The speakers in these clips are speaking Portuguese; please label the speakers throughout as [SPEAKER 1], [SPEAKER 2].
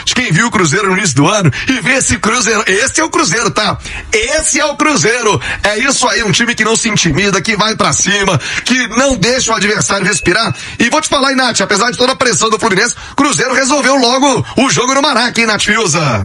[SPEAKER 1] de quem viu o Cruzeiro no início do ano e vê esse Cruzeiro. Esse é o Cruzeiro, tá? Esse é o Cruzeiro. É isso aí, um time que não se intimida, que vai pra cima, que não deixa o adversário respirar. E vou te falar, Nath, apesar de toda a pressão do Fluminense, Cruzeiro resolveu logo o jogo no Maraca, hein, Nath Fiuza?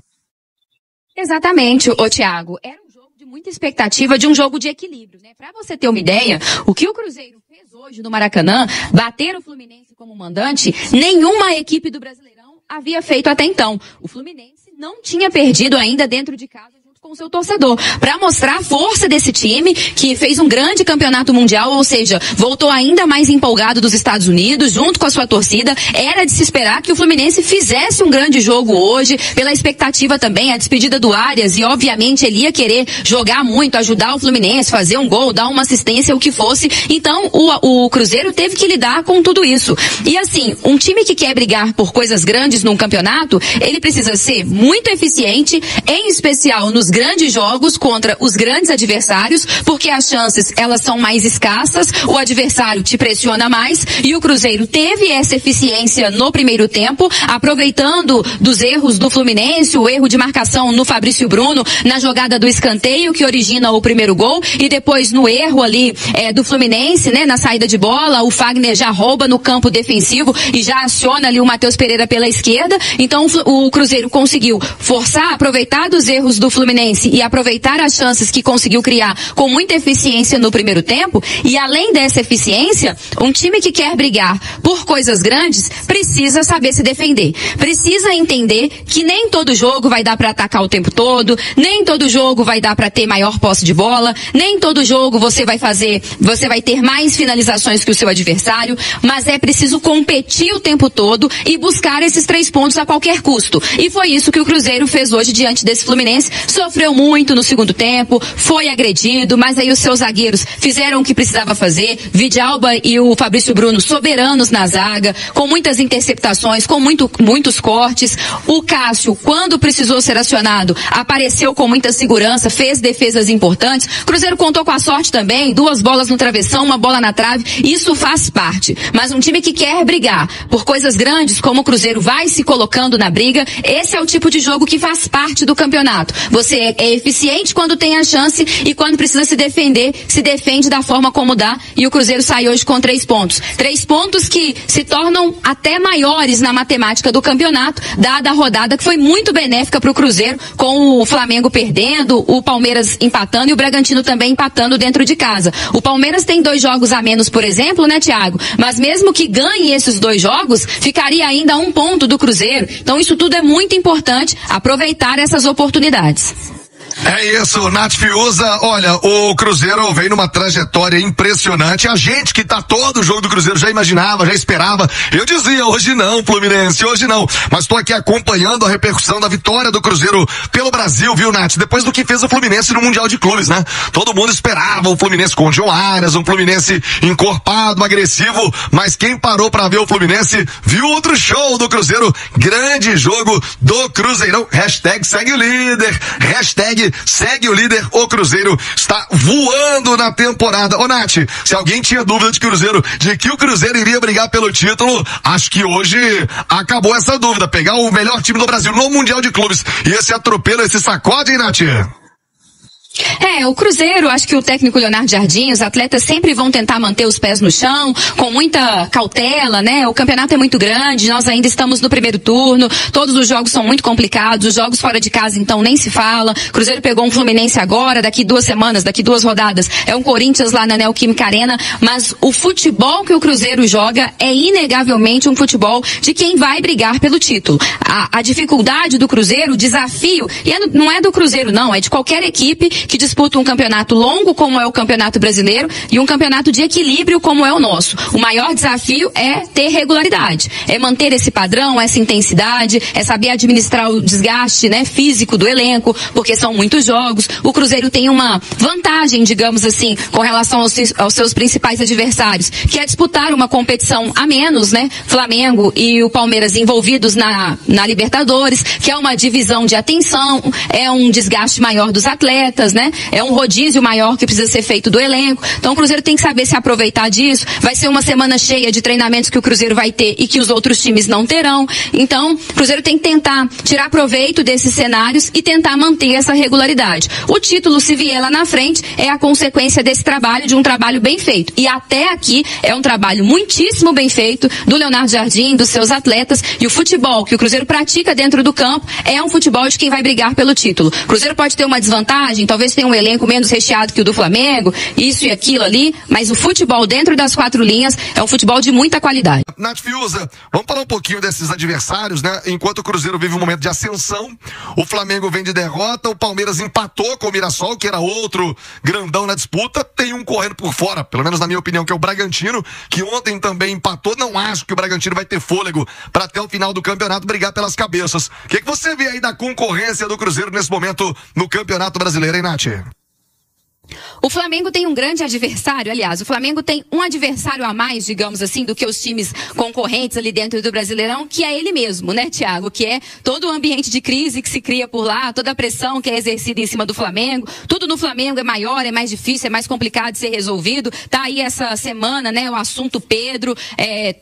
[SPEAKER 2] Exatamente, ô Thiago. Era um jogo de muita expectativa, de um jogo de equilíbrio, né? Pra você ter uma ideia, o que o Cruzeiro fez hoje no Maracanã, bater o Fluminense como mandante, nenhuma equipe do Brasileirão havia feito até então. O Fluminense não tinha perdido ainda dentro de casa junto com o seu torcedor, para mostrar a força desse time que fez um grande campeonato mundial, ou seja, voltou ainda mais empolgado dos Estados Unidos, junto com a sua torcida. Era de se esperar que o Fluminense fizesse um grande jogo hoje, pela expectativa também, a despedida do Arias, e obviamente ele ia querer jogar muito, ajudar o Fluminense, fazer um gol, dar uma assistência, o que fosse. Então o Cruzeiro teve que lidar com tudo isso. E assim, um time que quer brigar por coisas grandes num campeonato, ele precisa ser muito eficiente, em especial nos grandes jogos contra os grandes adversários, porque as chances, elas são mais escassas, o adversário te pressiona mais, e o Cruzeiro teve essa eficiência no primeiro tempo, aproveitando dos erros do Fluminense, o erro de marcação no Fabrício Bruno, na jogada do escanteio que origina o primeiro gol, e depois no erro ali do Fluminense, né, na saída de bola, o Fagner já rouba no campo defensivo e já aciona ali o Matheus Pereira pela esquerda. Então o Cruzeiro conseguiu forçar, aproveitar dos erros do Fluminense e aproveitar as chances que conseguiu criar com muita eficiência no primeiro tempo. E além dessa eficiência, um time que quer brigar por coisas grandes precisa saber se defender. Precisa entender que nem todo jogo vai dar para atacar o tempo todo, nem todo jogo vai dar para ter maior posse de bola, nem todo jogo você vai ter mais finalizações que o seu adversário, mas é preciso competir o tempo todo e buscar esses 3 pontos a qualquer custo. E foi isso que o Cruzeiro fez hoje diante desse Fluminense. Sofreu muito no segundo tempo, foi agredido, mas aí os seus zagueiros fizeram o que precisava fazer. Vidalba e o Fabrício Bruno soberanos na zaga, com muitas interceptações, com muitos cortes. O Cássio, quando precisou ser acionado, apareceu com muita segurança, fez defesas importantes. Cruzeiro contou com a sorte também, 2 bolas no travessão, 1 bola na trave. Isso faz parte. Mas um time que quer brigar por coisas grandes, como o Cruzeiro vai se colocando na briga, esse é o tipo de jogo que faz parte do campeonato. Você é eficiente quando tem a chance e quando precisa se defender, se defende da forma como dá, e o Cruzeiro sai hoje com 3 pontos. 3 pontos que se tornam até maiores na matemática do campeonato, dada a rodada que foi muito benéfica para o Cruzeiro, com o Flamengo perdendo, o Palmeiras empatando e o Bragantino também empatando dentro de casa. O Palmeiras tem 2 jogos a menos, por exemplo, né, Thiago? Mas mesmo que ganhe esses 2 jogos, ficaria ainda 1 ponto do Cruzeiro. Então isso tudo é muito importante, aproveitar essas oportunidades.
[SPEAKER 1] É isso, Nath Fiuza. Olha, o Cruzeiro vem numa trajetória impressionante. A gente que tá todo o jogo do Cruzeiro já imaginava, já esperava. Eu dizia, hoje não, Fluminense, hoje não. Mas tô aqui acompanhando a repercussão da vitória do Cruzeiro pelo Brasil, viu, Nath? Depois do que fez o Fluminense no Mundial de Clubes, né? Todo mundo esperava o Fluminense com o João Arias, um Fluminense encorpado, agressivo. Mas quem parou pra ver o Fluminense viu outro show do Cruzeiro. Grande jogo do Cruzeirão. Hashtag segue o líder. Hashtag segue o líder, o Cruzeiro está voando na temporada. Ô Nath, se alguém tinha dúvida de que o Cruzeiro iria brigar pelo título, acho que hoje acabou essa dúvida. Pegar o melhor time do Brasil no Mundial de Clubes e esse atropelo, esse sacode, hein, Nath?
[SPEAKER 2] O Cruzeiro, acho que o técnico Leonardo Jardim, os atletas sempre vão tentar manter os pés no chão, com muita cautela, né? O campeonato é muito grande, nós ainda estamos no primeiro turno, todos os jogos são muito complicados, os jogos fora de casa então nem se fala. Cruzeiro pegou um Fluminense agora, daqui 2 semanas, daqui 2 rodadas, é um Corinthians lá na Neoquímica Arena, mas o futebol que o Cruzeiro joga é inegavelmente um futebol de quem vai brigar pelo título. A dificuldade do Cruzeiro, o desafio, e não é do Cruzeiro não, é de qualquer equipe que disputa um campeonato longo como é o Campeonato Brasileiro e um campeonato de equilíbrio como é o nosso. O maior desafio é ter regularidade, é manter esse padrão, essa intensidade, é saber administrar o desgaste, né, físico do elenco, porque são muitos jogos. O Cruzeiro tem uma vantagem, digamos assim, com relação aos seus principais adversários, que é disputar uma competição a menos, né? Flamengo e o Palmeiras envolvidos na Libertadores, que é uma divisão de atenção, é um desgaste maior dos atletas, né? É um rodízio maior que precisa ser feito do elenco. Então o Cruzeiro tem que saber se aproveitar disso. Vai ser uma semana cheia de treinamentos que o Cruzeiro vai ter e que os outros times não terão. Então, o Cruzeiro tem que tentar tirar proveito desses cenários e tentar manter essa regularidade. O título, se vier lá na frente, é a consequência desse trabalho, de um trabalho bem feito. E até aqui é um trabalho muitíssimo bem feito do Leonardo Jardim, dos seus atletas, e o futebol que o Cruzeiro pratica dentro do campo é um futebol de quem vai brigar pelo título. O Cruzeiro pode ter uma desvantagem, talvez tenha um elenco menos recheado que o do Flamengo, isso e aquilo ali, mas o futebol dentro das 4 linhas é um futebol de muita qualidade.
[SPEAKER 1] Nath Fiuza, vamos falar um pouquinho desses adversários, né? Enquanto o Cruzeiro vive um momento de ascensão, o Flamengo vem de derrota, o Palmeiras empatou com o Mirassol, que era outro grandão na disputa, tem um correndo por fora, pelo menos na minha opinião, que é o Bragantino, que ontem também empatou. Não acho que o Bragantino vai ter fôlego para até o final do campeonato brigar pelas cabeças. O que você vê aí da concorrência do Cruzeiro nesse momento no Campeonato Brasileiro, hein, Nath?
[SPEAKER 2] O Flamengo tem um grande adversário, aliás, o Flamengo tem um adversário a mais, digamos assim, do que os times concorrentes ali dentro do Brasileirão, que é ele mesmo, né, Thiago? Que é todo o ambiente de crise que se cria por lá, toda a pressão que é exercida em cima do Flamengo. Tudo no Flamengo é maior, é mais difícil, é mais complicado de ser resolvido. Tá aí essa semana, né, o assunto Pedro,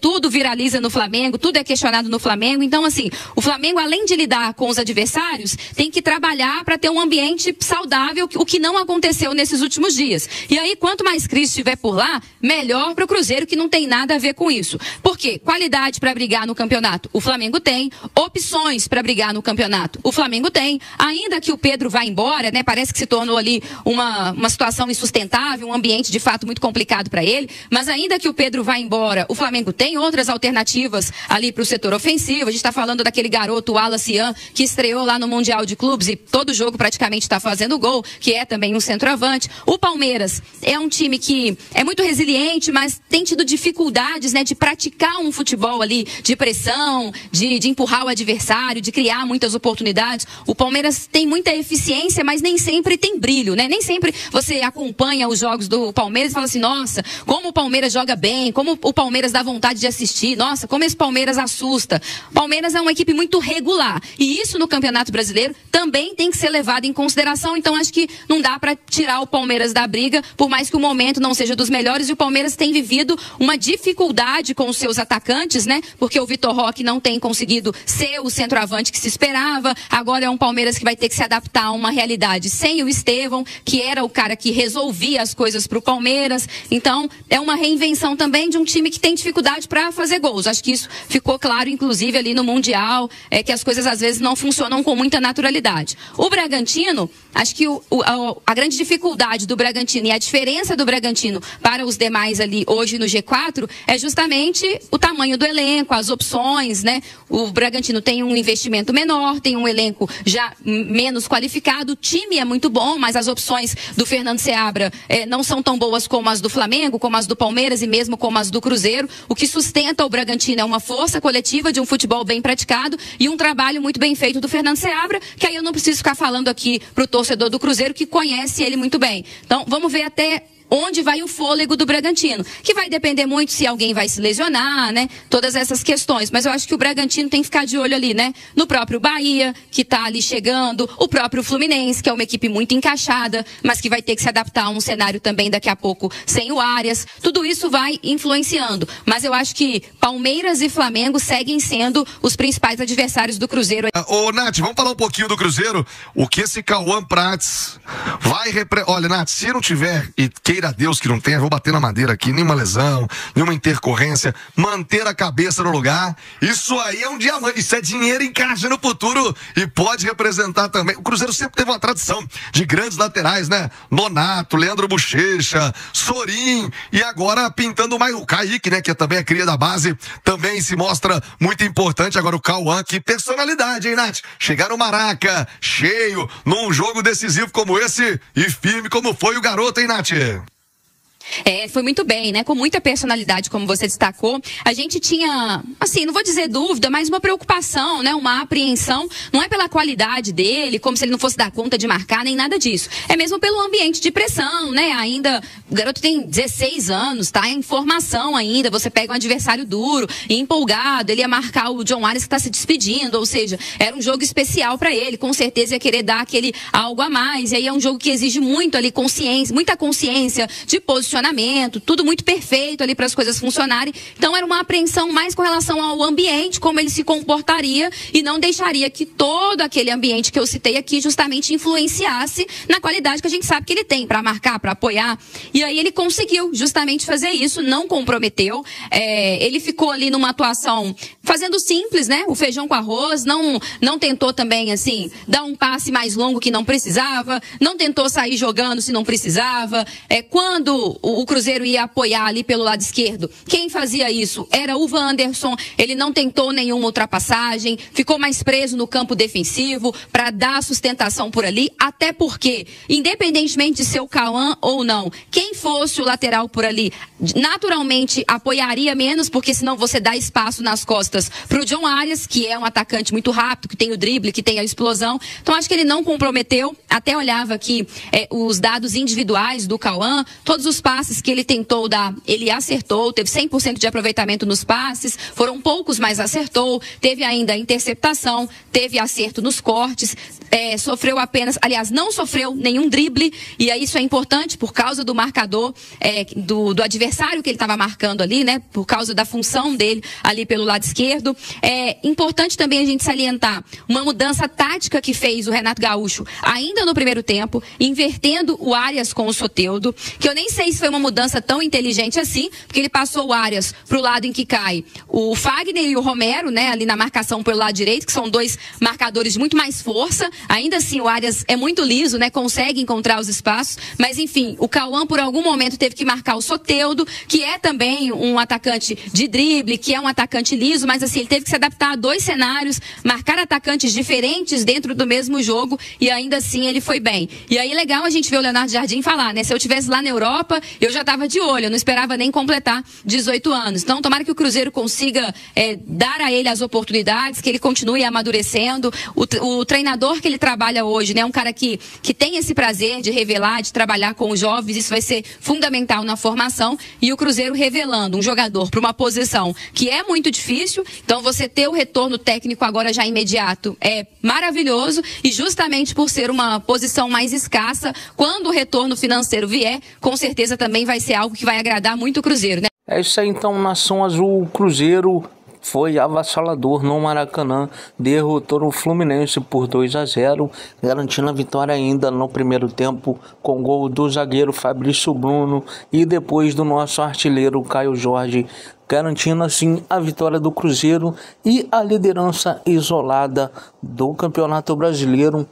[SPEAKER 2] tudo viraliza no Flamengo, tudo é questionado no Flamengo. Então, assim, o Flamengo, além de lidar com os adversários, tem que trabalhar para ter um ambiente saudável, o que não aconteceu nesses últimos dias. E aí, quanto mais crise estiver por lá, melhor para o Cruzeiro, que não tem nada a ver com isso. Por quê? Qualidade para brigar no campeonato, o Flamengo tem. Opções para brigar no campeonato, o Flamengo tem. Ainda que o Pedro vá embora, né? Parece que se tornou ali uma situação insustentável, um ambiente de fato muito complicado para ele. Mas ainda que o Pedro vá embora, o Flamengo tem outras alternativas ali para o setor ofensivo. A gente está falando daquele garoto, o Wallace Ian, que estreou lá no Mundial de Clubes e todo jogo praticamente está fazendo gol, que é também um centroavante. O Palmeiras é um time que é muito resiliente, mas tem tido dificuldades, né, de praticar um futebol ali de pressão, de empurrar o adversário, de criar muitas oportunidades. O Palmeiras tem muita eficiência, mas nem sempre tem brilho, né? Nem sempre você acompanha os jogos do Palmeiras e fala assim, nossa, como o Palmeiras joga bem, como o Palmeiras dá vontade de assistir, nossa, como esse Palmeiras assusta. O Palmeiras é uma equipe muito regular, e isso no Campeonato Brasileiro também tem que ser levado em consideração. Então acho que não dá para tirar o Palmeiras da briga, por mais que o momento não seja dos melhores, e o Palmeiras tem vivido uma dificuldade com os seus atacantes, né? Porque o Vitor Roque não tem conseguido ser o centroavante que se esperava. Agora é um Palmeiras que vai ter que se adaptar a uma realidade sem o Estevão, que era o cara que resolvia as coisas para o Palmeiras. Então, é uma reinvenção também de um time que tem dificuldade para fazer gols. Acho que isso ficou claro, inclusive, ali no Mundial, que as coisas às vezes não funcionam com muita naturalidade. O Bragantino, acho que a grande dificuldade do Bragantino e a diferença do Bragantino para os demais ali hoje no G4 é justamente o tamanho do elenco, as opções, né? O Bragantino tem um investimento menor, tem um elenco já menos qualificado, o time é muito bom, mas as opções do Fernando Seabra não são tão boas como as do Flamengo, como as do Palmeiras e mesmo como as do Cruzeiro. O que sustenta o Bragantino é uma força coletiva de um futebol bem praticado e um trabalho muito bem feito do Fernando Seabra, que aí eu não preciso ficar falando aqui pro torcedor do Cruzeiro que conhece ele muito bem. Então, vamos ver até onde vai o fôlego do Bragantino, que vai depender muito se alguém vai se lesionar, né? Todas essas questões. Mas eu acho que o Bragantino tem que ficar de olho ali, né? No próprio Bahia, que tá ali chegando, o próprio Fluminense, que é uma equipe muito encaixada, mas que vai ter que se adaptar a um cenário também daqui a pouco sem o Arias. Tudo isso vai influenciando. Mas eu acho que Palmeiras e Flamengo seguem sendo os principais adversários do Cruzeiro.
[SPEAKER 1] Ô, Nath, vamos falar um pouquinho do Cruzeiro. O que esse Cauã Prates vai... Olha, Nath, se não tiver, e queira a Deus que não tenha, vou bater na madeira aqui, nenhuma lesão, nenhuma intercorrência, manter a cabeça no lugar, isso aí é um diamante, isso é dinheiro em caixa no futuro e pode representar também. O Cruzeiro sempre teve uma tradição de grandes laterais, né? Nonato, Leandro Bochecha, Sorin, e agora pintando mais o Kaique, né? Que também é cria da base, também se mostra muito importante. Agora o Cauã, que personalidade, hein, Nath? Chegar no Maraca, cheio, num jogo decisivo como esse e firme como foi o garoto, hein, Nath?
[SPEAKER 2] Foi muito bem, né? Com muita personalidade, como você destacou. A gente tinha, assim, não vou dizer dúvida, mas uma preocupação, né? Uma apreensão. Não é pela qualidade dele, como se ele não fosse dar conta de marcar, nem nada disso. É mesmo pelo ambiente de pressão, né? Ainda, o garoto tem 16 anos, tá em formação ainda. Você pega um adversário duro e empolgado. Ele ia marcar o John Arias que tá se despedindo. Ou seja, era um jogo especial para ele. Com certeza ia querer dar aquele algo a mais. E aí é um jogo que exige muito ali consciência, muita consciência de posicionamento, tudo muito perfeito ali para as coisas funcionarem. Então era uma apreensão mais com relação ao ambiente, como ele se comportaria e não deixaria que todo aquele ambiente que eu citei aqui justamente influenciasse na qualidade que a gente sabe que ele tem para marcar, para apoiar. E aí ele conseguiu justamente fazer isso, não comprometeu. Ele ficou ali numa atuação fazendo simples, né? O feijão com arroz, não tentou também assim dar um passe mais longo que não precisava, não tentou sair jogando se não precisava. Quando o Cruzeiro ia apoiar ali pelo lado esquerdo, quem fazia isso era o Wanderson. Ele não tentou nenhuma ultrapassagem, ficou mais preso no campo defensivo para dar sustentação por ali, até porque, independentemente de ser o Cauã ou não, quem fosse o lateral por ali, naturalmente apoiaria menos, porque senão você dá espaço nas costas para o John Arias, que é um atacante muito rápido, que tem o drible, que tem a explosão. Então acho que ele não comprometeu. Até olhava aqui os dados individuais do Cauã, todos os passes que ele tentou dar, ele acertou, teve 100% de aproveitamento nos passes, foram poucos, mas acertou, teve ainda interceptação, teve acerto nos cortes, sofreu apenas, aliás, não sofreu nenhum drible, e aí isso é importante por causa do marcador, do adversário que ele estava marcando ali, né, por causa da função dele ali pelo lado esquerdo. É importante também a gente salientar uma mudança tática que fez o Renato Gaúcho ainda no primeiro tempo, invertendo o Arias com o Soteldo, que eu nem sei se foi uma mudança tão inteligente assim, porque ele passou o Arias pro lado em que cai o Fagner e o Romero, né, ali na marcação pelo lado direito, que são dois marcadores de muito mais força. Ainda assim, o Arias é muito liso, né, consegue encontrar os espaços, mas enfim, o Cauã por algum momento teve que marcar o Soteldo, que é também um atacante de drible, que é um atacante liso, mas assim, ele teve que se adaptar a dois cenários, marcar atacantes diferentes dentro do mesmo jogo, e ainda assim ele foi bem. E aí legal a gente ver o Leonardo Jardim falar, né, se eu estivesse lá na Europa, eu já estava de olho, eu não esperava nem completar 18 anos. Então, tomara que o Cruzeiro consiga dar a ele as oportunidades, que ele continue amadurecendo. O treinador que ele trabalha hoje, né, um cara que tem esse prazer de revelar, de trabalhar com os jovens, isso vai ser fundamental na formação. E o Cruzeiro revelando um jogador para uma posição que é muito difícil, então você ter o retorno técnico agora já imediato é maravilhoso, e justamente por ser uma posição mais escassa, quando o retorno financeiro vier, com certeza também vai ser algo que vai agradar muito o Cruzeiro, né?
[SPEAKER 3] É isso aí então, Nação Azul. O Cruzeiro foi avassalador no Maracanã, derrotou o Fluminense por 2-0, garantindo a vitória ainda no primeiro tempo, com gol do zagueiro Fabrício Bruno e depois do nosso artilheiro Caio Jorge, garantindo assim a vitória do Cruzeiro e a liderança isolada do Campeonato Brasileiro.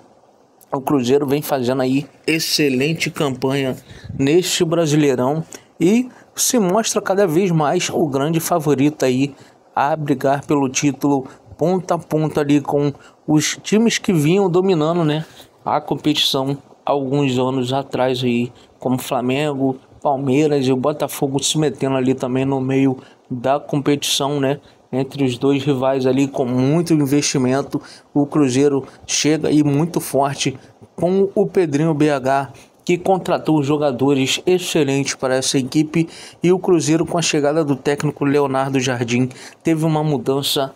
[SPEAKER 3] O Cruzeiro vem fazendo aí excelente campanha neste Brasileirão e se mostra cada vez mais o grande favorito aí a brigar pelo título ponta a ponta ali com os times que vinham dominando, né, a competição alguns anos atrás aí, como Flamengo, Palmeiras e o Botafogo se metendo ali também no meio da competição, né, entre os dois rivais ali com muito investimento. O Cruzeiro chega aí muito forte com o Pedrinho BH, que contratou jogadores excelentes para essa equipe, e o Cruzeiro, com a chegada do técnico Leonardo Jardim, teve uma mudança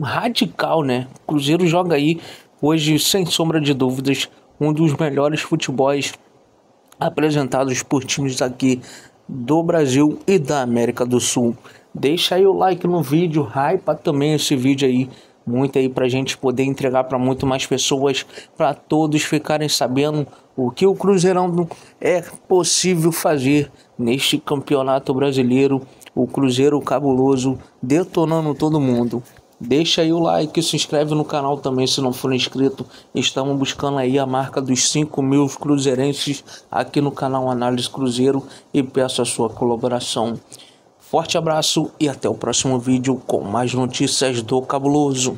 [SPEAKER 3] radical, né? O Cruzeiro joga aí hoje, sem sombra de dúvidas, um dos melhores futebols apresentados por times aqui do Brasil e da América do Sul. Deixa aí o like no vídeo, hypa também esse vídeo aí, muito aí pra gente poder entregar para muito mais pessoas, para todos ficarem sabendo o que o Cruzeirão é possível fazer neste Campeonato Brasileiro. O Cruzeiro cabuloso detonando todo mundo. Deixa aí o like, se inscreve no canal também se não for inscrito. Estamos buscando aí a marca dos 5.000 cruzeirenses aqui no canal Análise Cruzeiro e peço a sua colaboração. Forte abraço e até o próximo vídeo com mais notícias do Cabuloso.